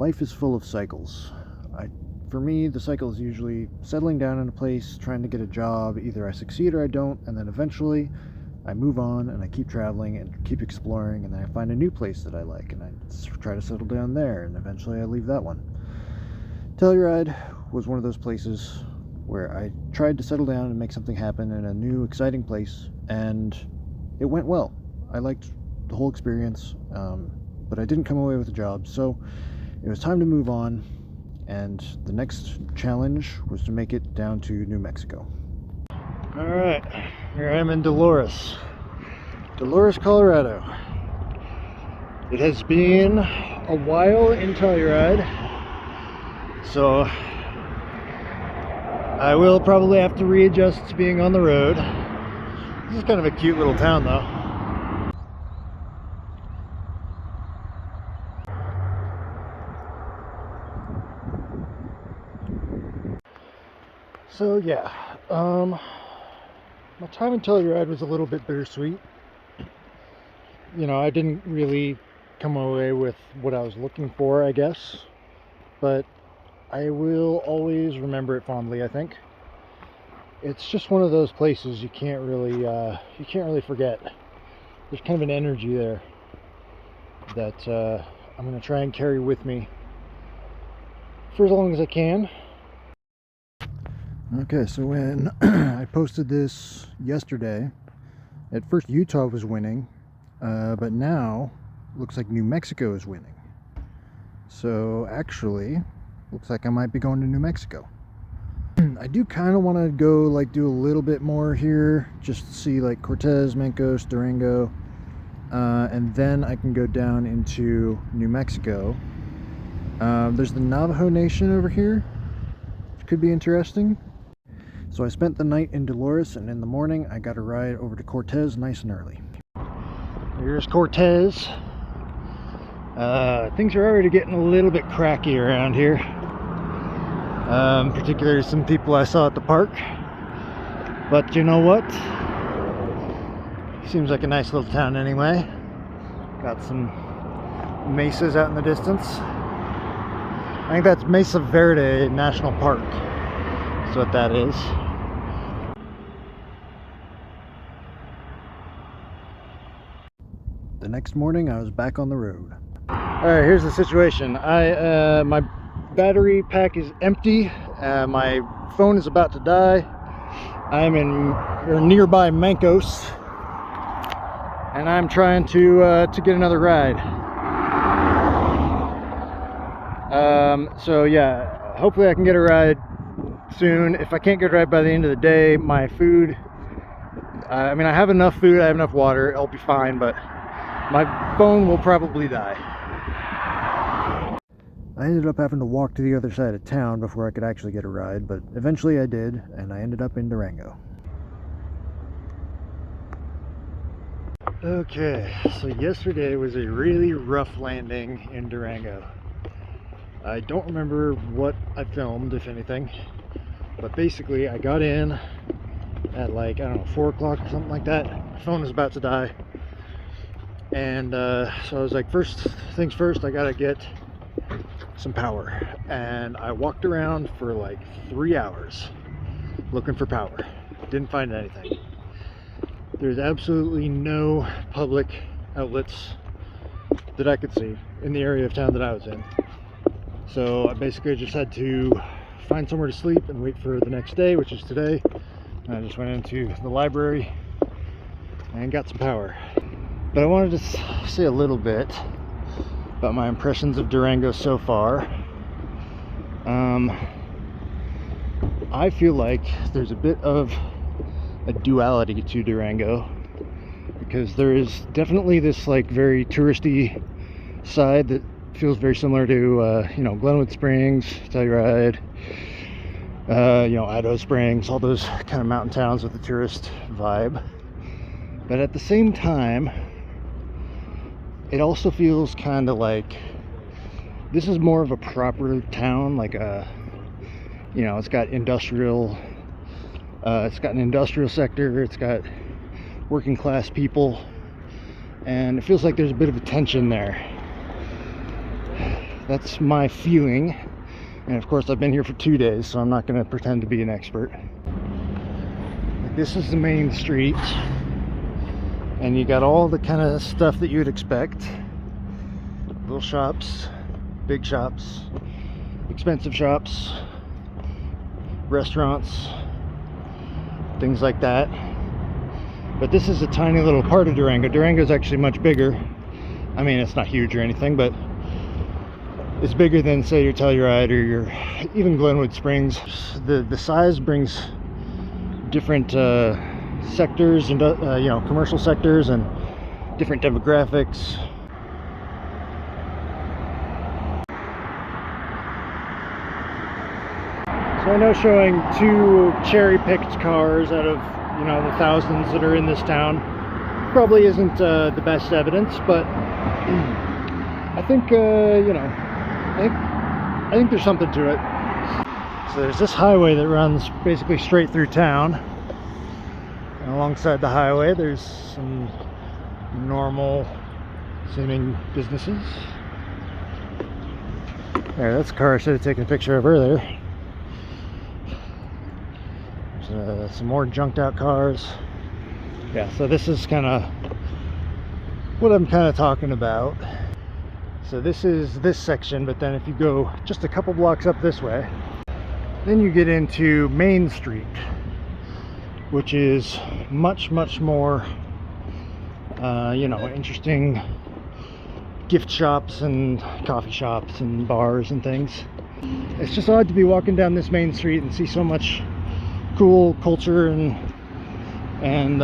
Life is full of cycles. For me, the cycle is usually settling down in a place, trying to get a job. Either I succeed or I don't, and then eventually I move on and I keep traveling and keep exploring, and then I find a new place that I like and I try to settle down there, and eventually I leave that one. Telluride was one of those places where I tried to settle down and make something happen in a new, exciting place, and it went well. I liked the whole experience, but I didn't come away with a job, so it was time to move on. And the next challenge was to make it down to New Mexico. Alright, here I am in Dolores, Colorado. It has been a while in Telluride, so I will probably have to readjust to being on the road. This is kind of a cute little town though. So yeah, my time in Telluride was a little bit bittersweet. You know, I didn't really come away with what I was looking for, I guess, but I will always remember it fondly. I think it's just one of those places you can't really forget. There's kind of an energy there that I'm going to try and carry with me for as long as I can. Okay, so when I posted this yesterday, at first Utah was winning, but now looks like New Mexico is winning. So actually, looks like I might be going to New Mexico. I do kind of want to go do a little bit more here, just to see Cortez, Mancos, Durango, and then I can go down into New Mexico. There's the Navajo Nation over here, which could be interesting. So I spent the night in Dolores, and in the morning I got a ride over to Cortez nice and early. Here's Cortez. Things are already getting a little bit cracky around here. Particularly some people I saw at the park. But you know what? Seems like a nice little town anyway. Got some mesas out in the distance. I think that's Mesa Verde National Park. That's what that is. The next morning I was back on the road. Alright, here's the situation. My battery pack is empty. My phone is about to die. I'm in nearby Mancos, and I'm trying to get another ride. So yeah, hopefully I can get a ride soon. If I can't get a ride by the end of the day, my food, I mean, I have enough food, I have enough water, I'll be fine, but my phone will probably die. I ended up having to walk to the other side of town before I could actually get a ride, but eventually I did, and I ended up in Durango. Okay, so yesterday was a really rough landing in Durango. I don't remember what I filmed, if anything, but basically I got in at I don't know, 4 o'clock or something like that. My phone was about to die. And so I was like, first things first, I gotta get some power. And I walked around for 3 hours looking for power. Didn't find anything. There's absolutely no public outlets that I could see in the area of town that I was in. So I basically just had to find somewhere to sleep and wait for the next day, which is today. And I just went into the library and got some power. But I wanted to say a little bit about my impressions of Durango so far. I feel like there's a bit of a duality to Durango, because there is definitely this very touristy side that feels very similar to Glenwood Springs, Telluride, Idaho Springs, all those kind of mountain towns with the tourist vibe. But at the same time, it also feels kind of like this is more of a proper town, it's got industrial, it's got an industrial sector, it's got working class people, and it feels like there's a bit of a tension there. That's my feeling. And of course, I've been here for 2 days, so I'm not going to pretend to be an expert. This is the main street, and you got all the kind of stuff that you would expect. Little shops, big shops, expensive shops, restaurants, things like that. But this is a tiny little part of Durango. Durango is actually much bigger. I mean, it's not huge or anything, but it's bigger than, say, your Telluride or your even Glenwood Springs. The size brings different sectors and you know, commercial sectors and different demographics. So I know showing 2 cherry-picked cars out of, you know, the thousands that are in this town probably isn't the best evidence, but I think you know, I think there's something to it. So there's this highway that runs basically straight through town, and alongside the highway there's some normal seeming businesses. There, that's a car I should have taken a picture of earlier. There's some more junked out cars. Yeah, so this is kind of what I'm kind of talking about. So this is this section, but then if you go just a couple blocks up this way, then you get into Main Street, which is much more you know, interesting gift shops and coffee shops and bars and things. It's just odd to be walking down this main street and see so much cool culture and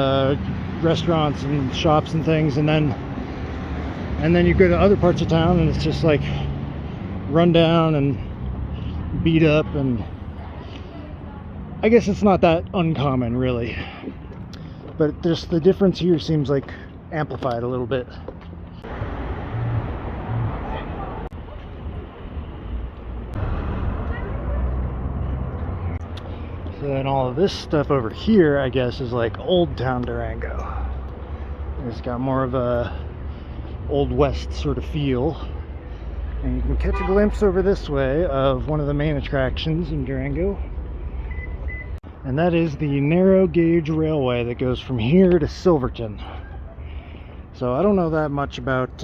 restaurants and shops and things, and then you go to other parts of town and it's just like run down and beat up, and I guess it's not that uncommon really, but just the difference here seems like amplified a little bit. So then all of this stuff over here, I guess, is like Old Town Durango. It's got more of a Old West sort of feel. And you can catch a glimpse over this way of one of the main attractions in Durango. And that is the narrow gauge railway that goes from here to Silverton. So I don't know that much about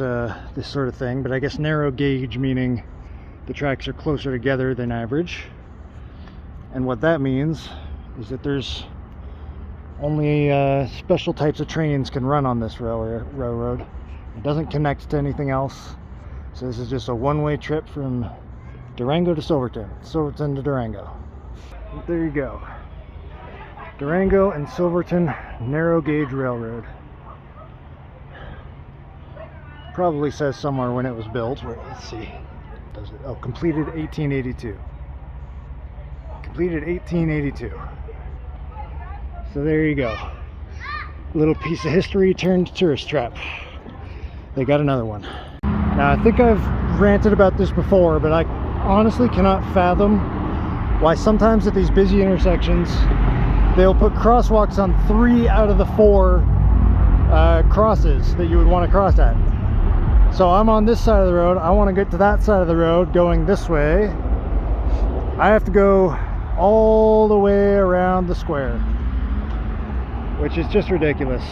this sort of thing, but I guess narrow gauge meaning the tracks are closer together than average. And what that means is that there's only special types of trains can run on this railroad. It doesn't connect to anything else. So this is just a one-way trip from Durango to Silverton, Silverton to Durango. But there you go. Durango and Silverton narrow gauge railroad. Probably says somewhere when it was built. Let's see. Does it? Oh, completed 1882. Completed 1882. So there you go. Little piece of history turned tourist trap. They got another one. Now I think I've ranted about this before, but I honestly cannot fathom why sometimes at these busy intersections they'll put crosswalks on 3 out of the 4 crosses that you would want to cross at. So I'm on this side of the road, I want to get to that side of the road going this way. I have to go all the way around the square, which is just ridiculous.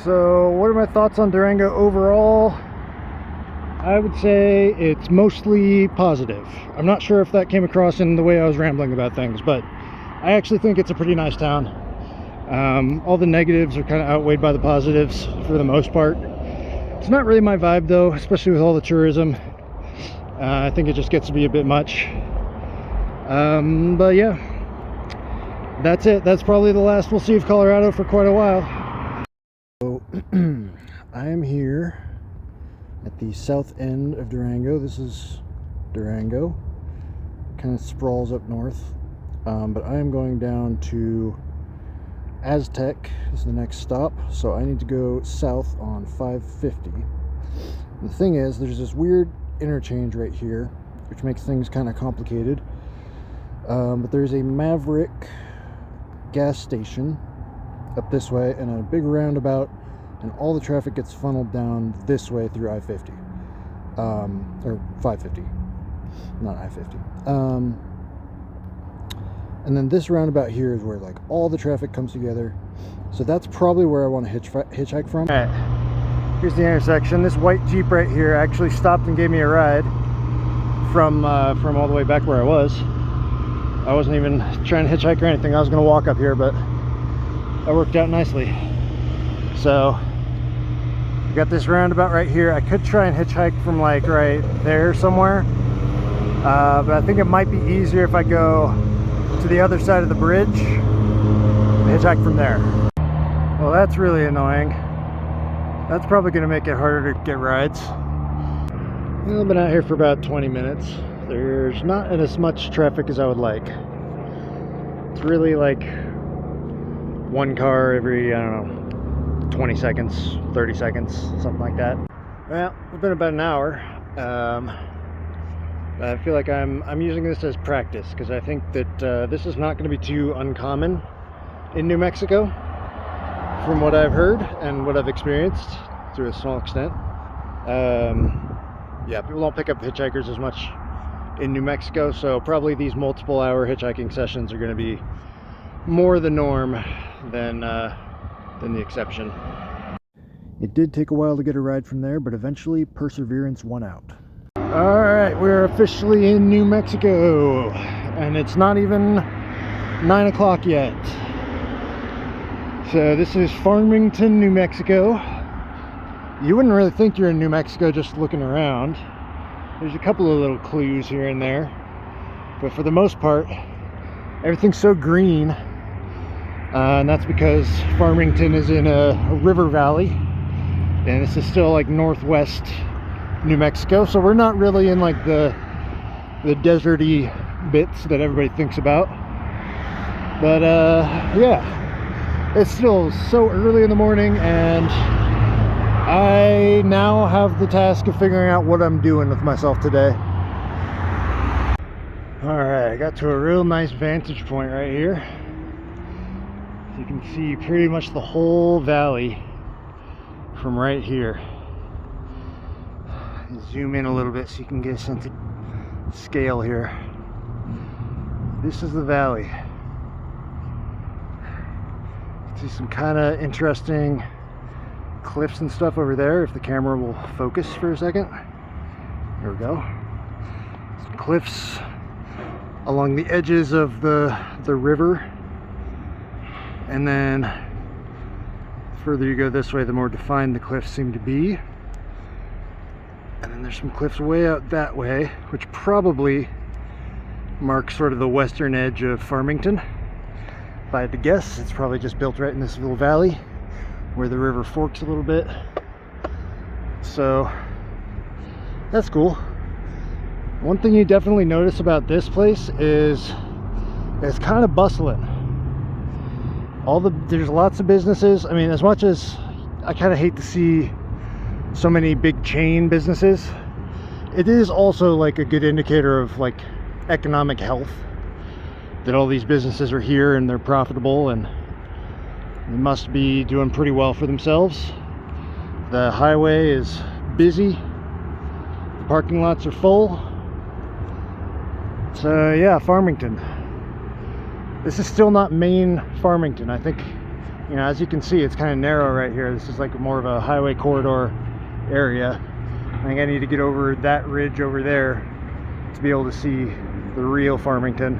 So what are my thoughts on Durango overall? I would say it's mostly positive. I'm not sure if that came across in the way I was rambling about things, but I actually think it's a pretty nice town. All the negatives are kind of outweighed by the positives for the most part. It's not really my vibe though, especially with all the tourism. I think it just gets to be a bit much. But yeah, that's it. That's probably the last we'll see of Colorado for quite a while. So I am here at the south end of Durango. This is Durango, kind of sprawls up north, but I am going down to Aztec. This is the next stop, so I need to go south on 550. The thing is, there's this weird interchange right here, which makes things kind of complicated, but there's a Maverick gas station up this way and a big roundabout, and all the traffic gets funneled down this way through I-50. or 550, not I-50. And then this roundabout here is where like all the traffic comes together. So that's probably where I want to hitchhike from. All right, here's the intersection. This white Jeep right here actually stopped and gave me a ride from all the way back where I was. I wasn't even trying to hitchhike or anything. I was going to walk up here, but that worked out nicely. So I got this roundabout right here. I could try and hitchhike from like right there somewhere, but I think it might be easier if I go to the other side of the bridge and hitchhike from there. Well, that's really annoying. That's probably going to make it harder to get rides. I've been out here for about 20 minutes. There's not as much traffic as I would like. It's really like one car every, I don't know, 20 seconds, 30 seconds, something like that. Well, it's been about an hour. I feel like I'm using this as practice because I think that this is not going to be too uncommon in New Mexico from what I've heard and what I've experienced to a small extent. Yeah, people don't pick up hitchhikers as much in New Mexico, so probably these multiple hour hitchhiking sessions are going to be more the norm than the exception. It did take a while to get a ride from there, but eventually perseverance won out. Alright, we're officially in New Mexico, and it's not even 9 o'clock yet. So this is Farmington, New Mexico. You wouldn't really think you're in New Mexico just looking around. There's a couple of little clues here and there, but for the most part, everything's so green, and that's because Farmington is in a river valley, and this is still like northwest New Mexico, so we're not really in like the deserty bits that everybody thinks about. But yeah, it's still so early in the morning, and I now have the task of figuring out what I'm doing with myself today. Alright, I got to a real nice vantage point right here. You can see pretty much the whole valley from right here. Zoom in a little bit so you can get a sense of scale here. This is the valley. See some kind of interesting cliffs and stuff over there if the camera will focus for a second. There we go. Some cliffs along the edges of the river, and then the further you go this way, the more defined the cliffs seem to be. And then there's some cliffs way out that way, which probably marks sort of the western edge of Farmington. If I had to guess, it's probably just built right in this little valley where the river forks a little bit. So that's cool. One thing you definitely notice about this place is it's kind of bustling. There's lots of businesses. I mean, as much as I kind of hate to see so many big chain businesses, it is also like a good indicator of like economic health that all these businesses are here and they're profitable and they must be doing pretty well for themselves. The highway is busy, the parking lots are full. So yeah, Farmington. This is still not main Farmington. I think, you know, as you can see, it's kind of narrow right here. This is like more of a highway corridor area. I think I need to get over that ridge over there to be able to see the real Farmington.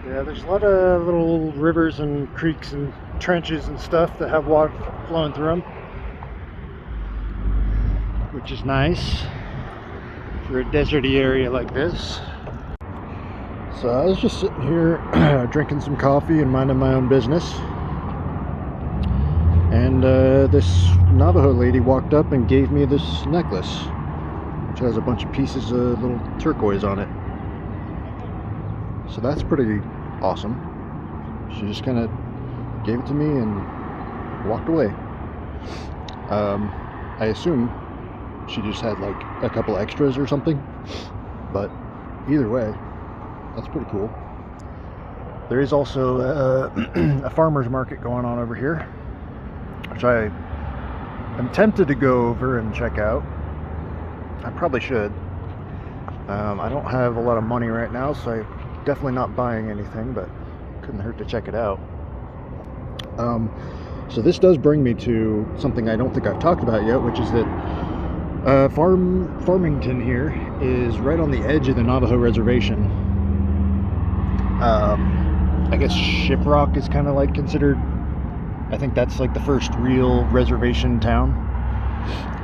Yeah, there's a lot of little rivers and creeks and trenches and stuff that have water flowing through them, which is nice for a deserty area like this. So I was just sitting here drinking some coffee and minding my own business, and this Navajo lady walked up and gave me this necklace, which has a bunch of pieces of little turquoise on it. So that's pretty awesome. She just kind of gave it to me and walked away. I assume she just had like a couple extras or something, but either way, that's pretty cool. There is also a farmer's market going on over here, which I am tempted to go over and check out. I probably should. I don't have a lot of money right now, so I'm definitely not buying anything, but couldn't hurt to check it out. So this does bring me to something I don't think I've talked about yet, which is that Farmington here is right on the edge of the Navajo reservation. I guess Shiprock is kind of like considered, I think that's like the first real reservation town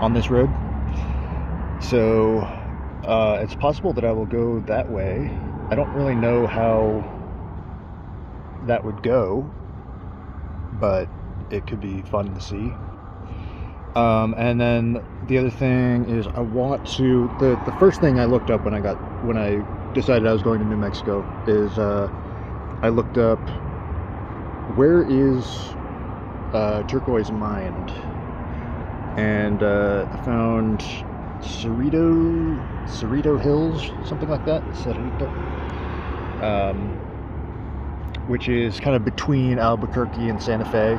on this road. So it's possible that I will go that way. I don't really know how that would go, but it could be fun to see. And then the other thing is I want to, the first thing I looked up when I decided I was going to New Mexico is I looked up where is Turquoise Mined, and I found Cerrito Hills, something like that, Cerrito, which is kind of between Albuquerque and Santa Fe,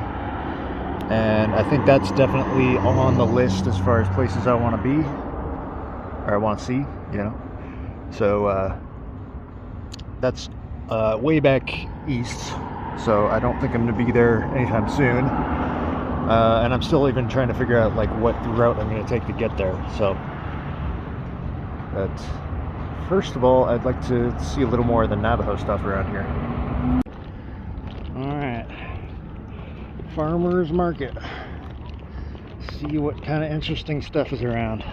and I think that's definitely on the list as far as places I want to be, or I want to see, you know. So that's way back east, so I don't think I'm going to be there anytime soon, and I'm still even trying to figure out like what route I'm going to take to get there. So, but first of all, I'd like to see a little more of the Navajo stuff around here. Alright, farmers market. See what kind of interesting stuff is around.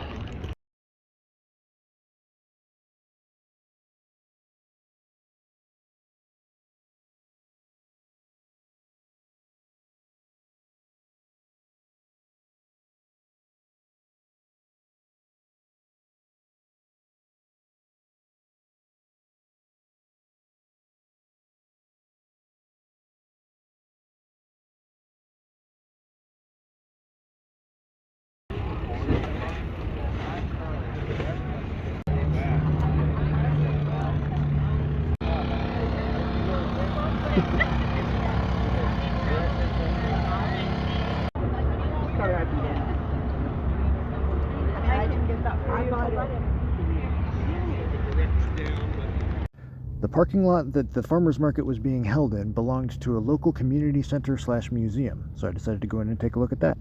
The parking lot that the farmers market was being held in belonged to a local community center / museum, so I decided to go in and take a look at that.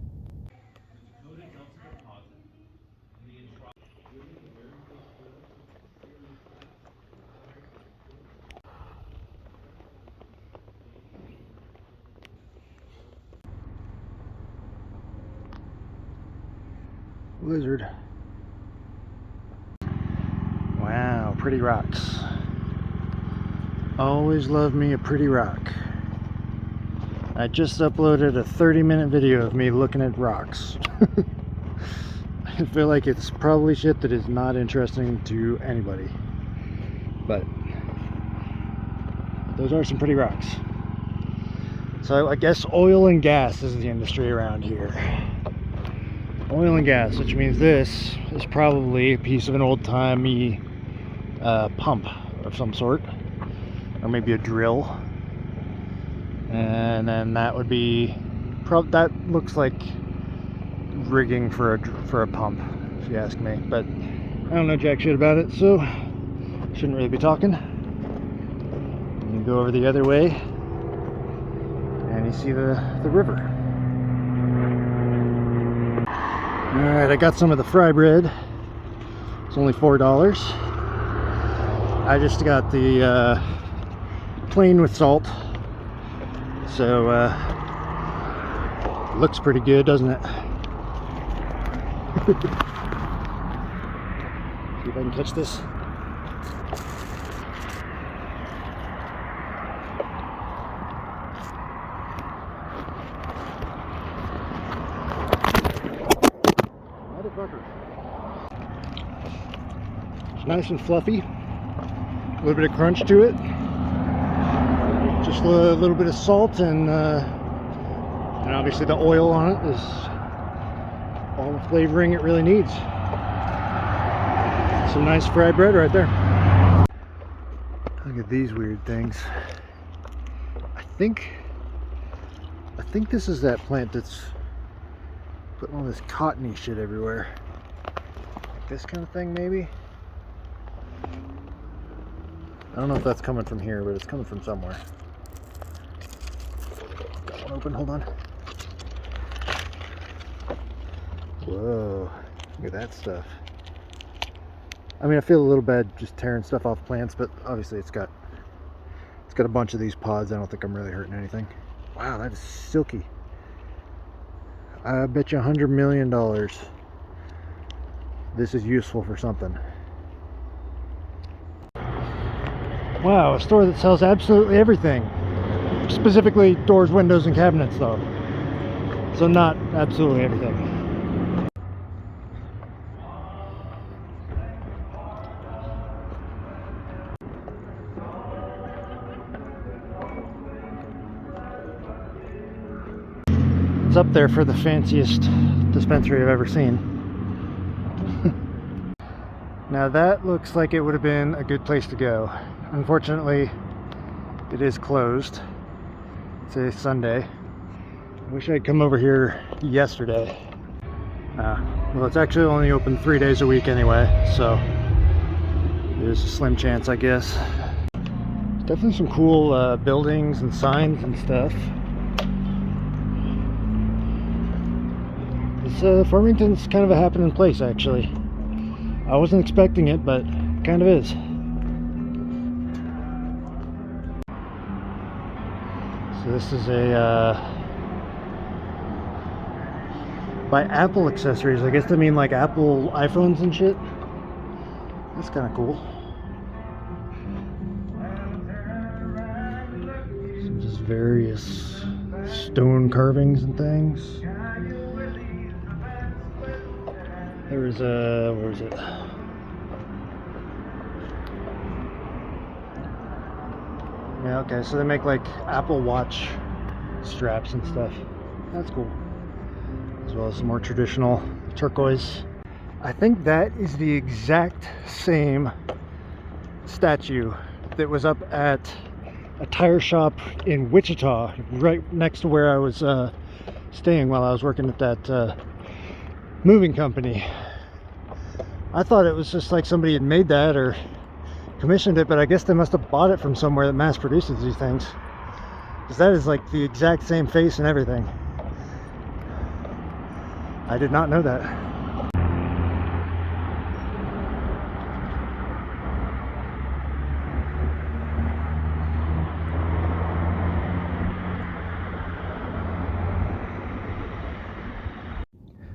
Lizard. Wow, pretty rocks. Always love me a pretty rock. I just uploaded a 30-minute video of me looking at rocks. I feel like it's probably shit that is not interesting to anybody, but those are some pretty rocks. So I guess oil and gas is the industry around here. Oil and gas, which means this is probably a piece of an old-timey pump of some sort, or maybe a drill. And then that would be that looks like rigging for a pump, if you ask me. But I don't know jack shit about it, so shouldn't really be talking. You go over the other way, and you see the river. Alright, I got some of the fry bread. It's only $4. I just got the plain with salt. So, looks pretty good, doesn't it? See if I can catch this. It's nice and fluffy, a little bit of crunch to it, just a little bit of salt, and obviously the oil on it is all the flavoring it really needs. Some nice fried bread right there. Look at these weird things. I think this is that plant that's Putting all this cottony shit everywhere. This kind of thing, maybe? I don't know if that's coming from here, but it's coming from somewhere. Got one open, hold on. Whoa, look at that stuff. I mean, I feel a little bad just tearing stuff off plants, but obviously it's got a bunch of these pods. I don't think I'm really hurting anything. Wow, that is silky. I bet you $100 million this is useful for something. Wow, a store that sells absolutely everything. Specifically doors, windows, and cabinets though. So not absolutely everything. It's up there for the fanciest dispensary I've ever seen. Now that looks like it would have been a good place to go. Unfortunately, it is closed. It's a Sunday. I wish I'd come over here yesterday. Well, it's actually only open 3 days a week anyway, so there's a slim chance, I guess. There's definitely some cool buildings and signs and stuff. Farmington's kind of a happening place, actually. I wasn't expecting it, but it kind of is. So this is a by Apple accessories. I guess they mean like Apple iPhones and shit. That's kind of cool. Some just various stone carvings and things. There was a, where is it? Yeah, okay, so they make like Apple Watch straps and stuff. That's cool. As well as some more traditional turquoise. I think that is the exact same statue that was up at a tire shop in Wichita, right next to where I was staying while I was working at that moving company. I thought it was just like somebody had made that or commissioned it, but I guess they must have bought it from somewhere that mass produces these things, because that is like the exact same face and everything. I did not know that.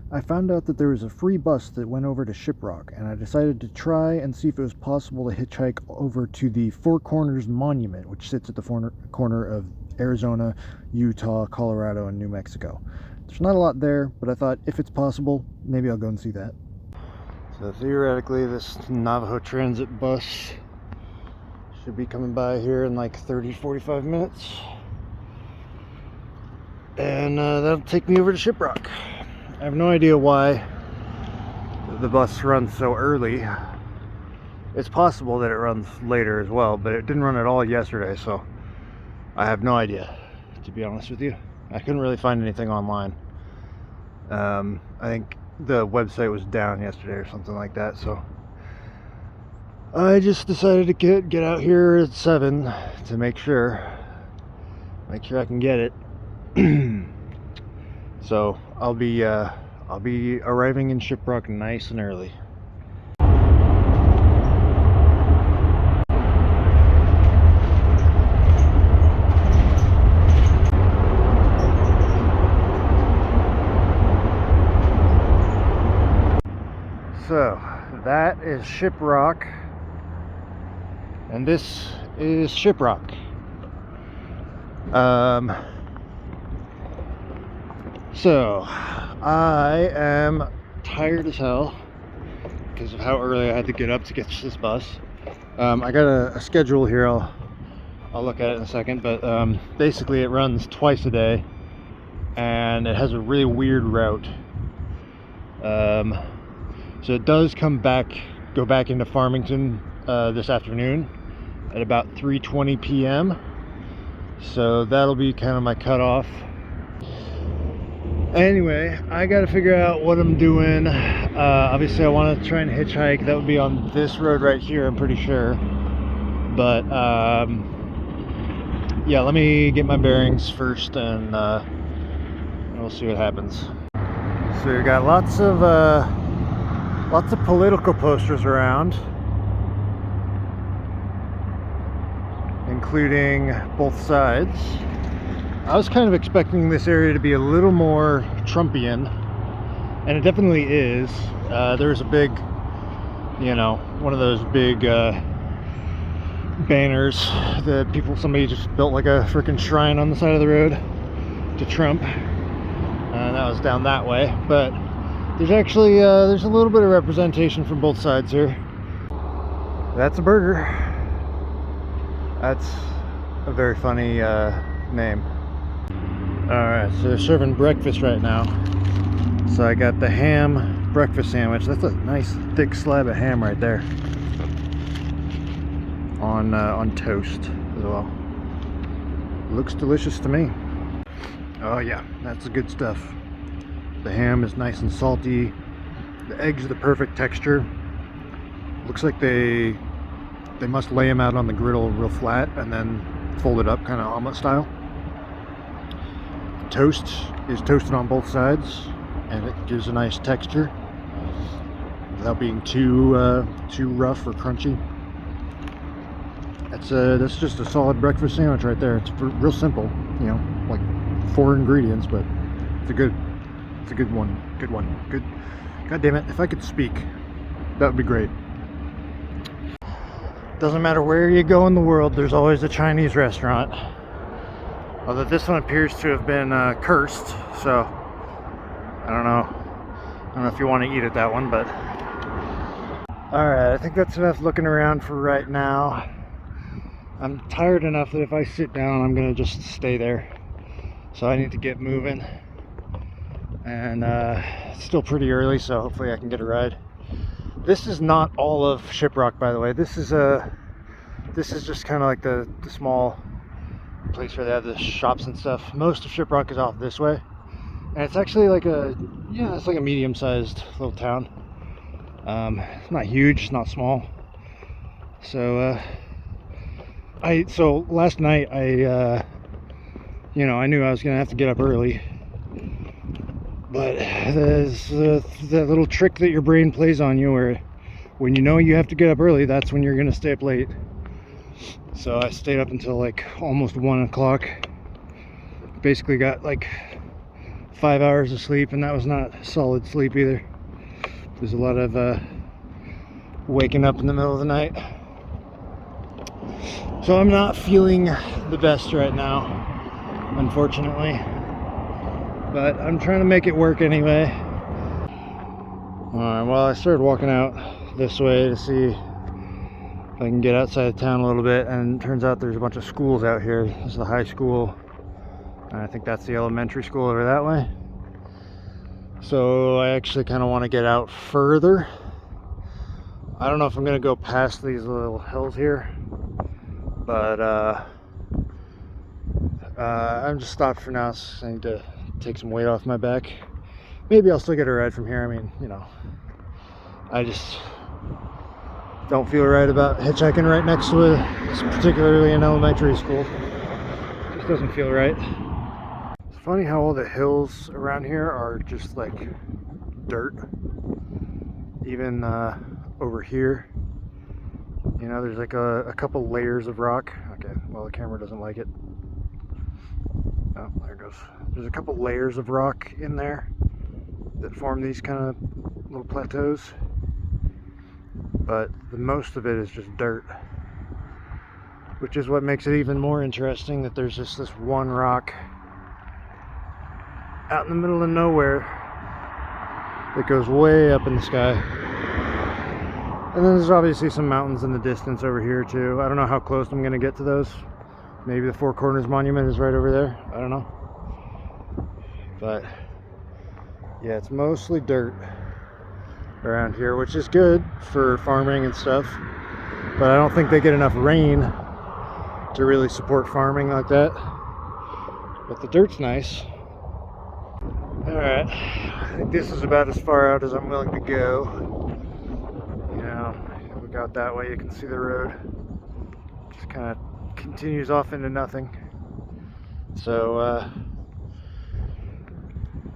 I found out that there was a free bus that went over to Shiprock, and I decided to try and see if it was possible to hitchhike over to the Four Corners Monument, which sits at the corner of Arizona, Utah, Colorado, and New Mexico. There's not a lot there, but I thought if it's possible, maybe I'll go and see that. So theoretically, this Navajo transit bus should be coming by here in like 30-45 minutes. And that'll take me over to Shiprock. I have no idea why the bus runs so early. It's possible that it runs later as well, but it didn't run at all yesterday, so I have no idea, to be honest with you. I couldn't really find anything online. I think the website was down yesterday or something like that, so I just decided to get out here at 7 to make sure I can get it. So I'll be arriving in Shiprock nice and early. So that is Shiprock, and this is Shiprock. So I am tired as hell because of how early I had to get up to catch this bus. I got a schedule here. I'll look at it in a second, but basically it runs twice a day, and it has a really weird route. So it does go back into Farmington this afternoon at about 3:20 p.m. So that'll be kind of my cutoff. Anyway, I gotta figure out what I'm doing. Obviously I want to try and hitchhike. That would be on this road right here, I'm pretty sure. But yeah, let me get my bearings first, and we'll see what happens. So we got lots of political posters around, including both sides. I was kind of expecting this area to be a little more Trumpian, and it definitely is. There's a big, you know, one of those big banners that somebody just built like a freaking shrine on the side of the road to Trump, and that was down that way. But there's actually there's a little bit of representation from both sides here. That's a burger. That's a very funny name. Alright, so they're serving breakfast right now. So I got the ham breakfast sandwich. That's a nice thick slab of ham right there. On toast as well. Looks delicious to me. Oh yeah, that's the good stuff. The ham is nice and salty. The eggs are the perfect texture. Looks like they must lay them out on the griddle real flat and then fold it up, kind of omelet style. The toast is toasted on both sides, and it gives a nice texture without being too rough or crunchy. That's just a solid breakfast sandwich right there. It's real simple, you know, like 4 ingredients, but it's a good one. Good. God damn it! If I could speak, that would be great. Doesn't matter where you go in the world, there's always a Chinese restaurant. Although this one appears to have been cursed, so I don't know if you want to eat at that one, but alright, I think that's enough looking around for right now. I'm tired enough that if I sit down, I'm gonna just stay there. So I need to get moving, and it's still pretty early, so hopefully I can get a ride. This is not all of Shiprock, by the way. This is just kind of like the small place where they have the shops and stuff. Most of Shiprock is off this way, and it's actually like it's like a medium-sized little town. It's not huge, it's not small. So last night I knew I was gonna have to get up early, but there's that little trick that your brain plays on you where when you know you have to get up early, that's when you're gonna stay up late. So I stayed up until like almost 1 o'clock. Basically got like 5 hours of sleep, and that was not solid sleep either. There's a lot of waking up in the middle of the night. So I'm not feeling the best right now, unfortunately. But I'm trying to make it work anyway. Alright, well, I started walking out this way to see if I can get outside of town a little bit, and it turns out there's a bunch of schools out here. This is the high school, and I think that's the elementary school over that way. So I actually kind of want to get out further. I don't know if I'm going to go past these little hills here, but I'm just stopped for now, so I need to take some weight off my back. Maybe I'll still get a ride from here. I mean, you know, I just don't feel right about hitchhiking right next to particularly an elementary school. It just doesn't feel right. It's funny how all the hills around here are just like dirt. Even over here, you know, there's like a couple layers of rock. Okay, well, the camera doesn't like it. Oh, there it goes. There's a couple layers of rock in there that form these kind of little plateaus, but the most of it is just dirt, which is what makes it even more interesting that there's just this one rock out in the middle of nowhere that goes way up in the sky. And then there's obviously some mountains in the distance over here too. I don't know how close I'm going to get to those. Maybe the Four Corners Monument is right over there. I don't know. But yeah, it's mostly dirt around here, which is good for farming and stuff. But I don't think they get enough rain to really support farming like that. But the dirt's nice. Alright, I think this is about as far out as I'm willing to go. You know, we got that way, you can see the road. Just kind of continues off into nothing. So,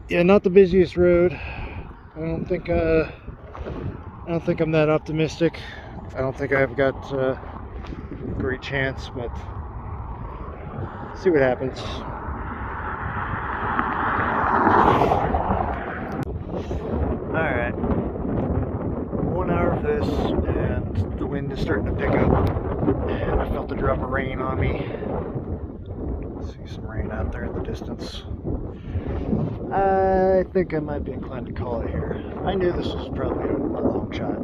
yeah, not the busiest road. I don't think I'm that optimistic. I don't think I've got a great chance, but see what happens. Alright, 1 hour of this, and the wind is starting to pick up, and I felt a drop of rain on me. See some rain out there in the distance. I think I might be inclined to call it here. I knew this was probably a long shot.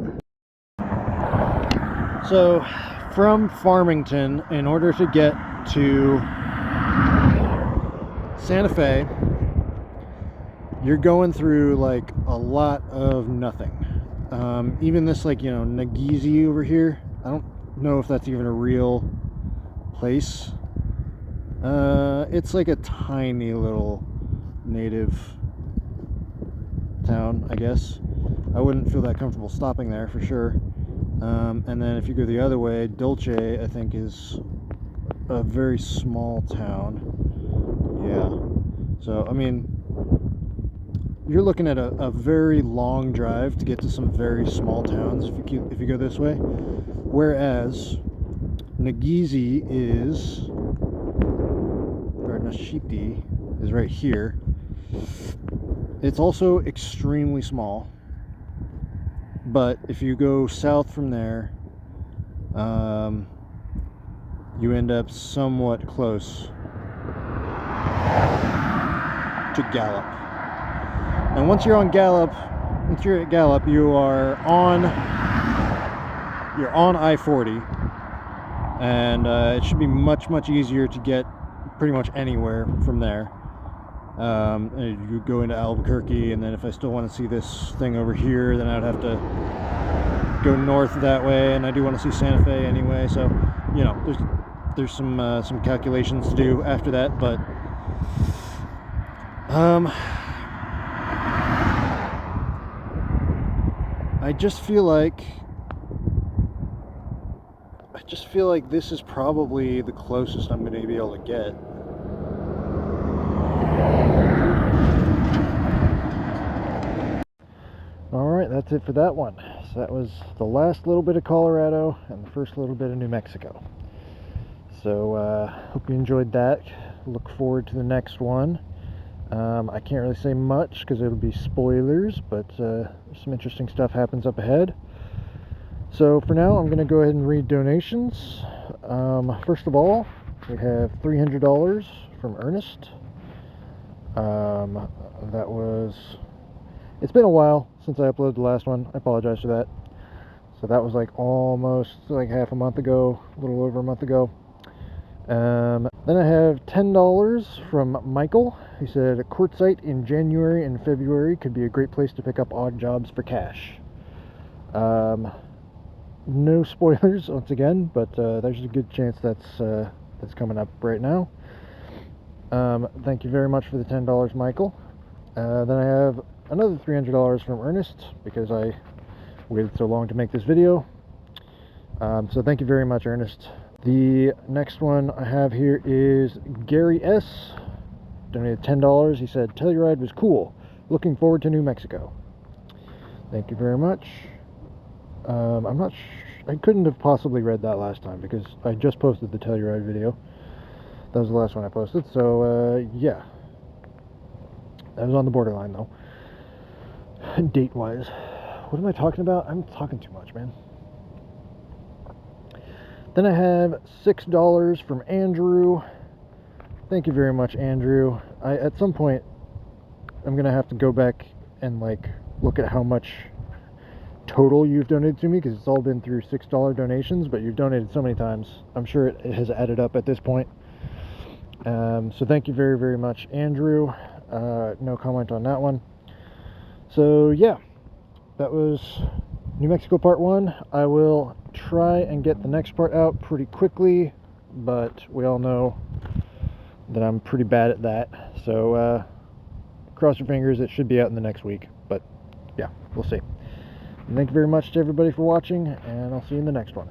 So, from Farmington, in order to get to Santa Fe, you're going through like a lot of nothing. Even this, like, you know, Nagizi over here, I don't know if that's even a real place. It's like a tiny little native town, I guess. I wouldn't feel that comfortable stopping there for sure. And then if you go the other way, Dulce, I think, is a very small town. Yeah. So, I mean, you're looking at a very long drive to get to some very small towns if you go this way. Whereas Nagizi is, or Nashiti is right here. It's also extremely small, but if you go south from there, you end up somewhat close to Gallup. And once you're at Gallup, you're on I-40, and it should be much easier to get pretty much anywhere from there. You go into Albuquerque, and then if I still want to see this thing over here, then I'd have to go north that way, and I do want to see Santa Fe anyway. So, you know, there's some calculations to do after that, but I just feel like this is probably the closest I'm going to be able to get. Alright, that's it for that one. So that was the last little bit of Colorado and the first little bit of New Mexico. So, hope you enjoyed that. Look forward to the next one. I can't really say much because it'll be spoilers, but some interesting stuff happens up ahead. So for now, I'm going to go ahead and read donations. First of all, we have $300 from Ernest. It's been a while since I uploaded the last one. I apologize for that. So that was like almost like half a month ago, a little over a month ago. Then I have $10 from Michael. He said, a quartzite in January and February could be a great place to pick up odd jobs for cash. No spoilers once again, but there's a good chance that's coming up right now. Thank you very much for the $10, Michael. Then I have another $300 from Ernest because I waited so long to make this video. So thank you very much, Ernest. The next one I have here is Gary S. Donated $10. He said, Telluride was cool. Looking forward to New Mexico. Thank you very much. I'm not I couldn't have possibly read that last time because I just posted the Telluride video. That was the last one I posted. So, yeah. That was on the borderline, though. Date-wise. What am I talking about? I'm talking too much, man. Then I have $6 from Andrew. Thank you very much, Andrew. At some point, I'm going to have to go back and, like, look at how much total you've donated to me, because it's all been through $6 donations, but you've donated so many times. I'm sure it has added up at this point. So thank you very, very much, Andrew. No comment on that one. So, yeah. That was New Mexico Part 1. I will try and get the next part out pretty quickly, but we all know that I'm pretty bad at that. So, cross your fingers, it should be out in the next week. But yeah, we'll see. And thank you very much to everybody for watching, and I'll see you in the next one.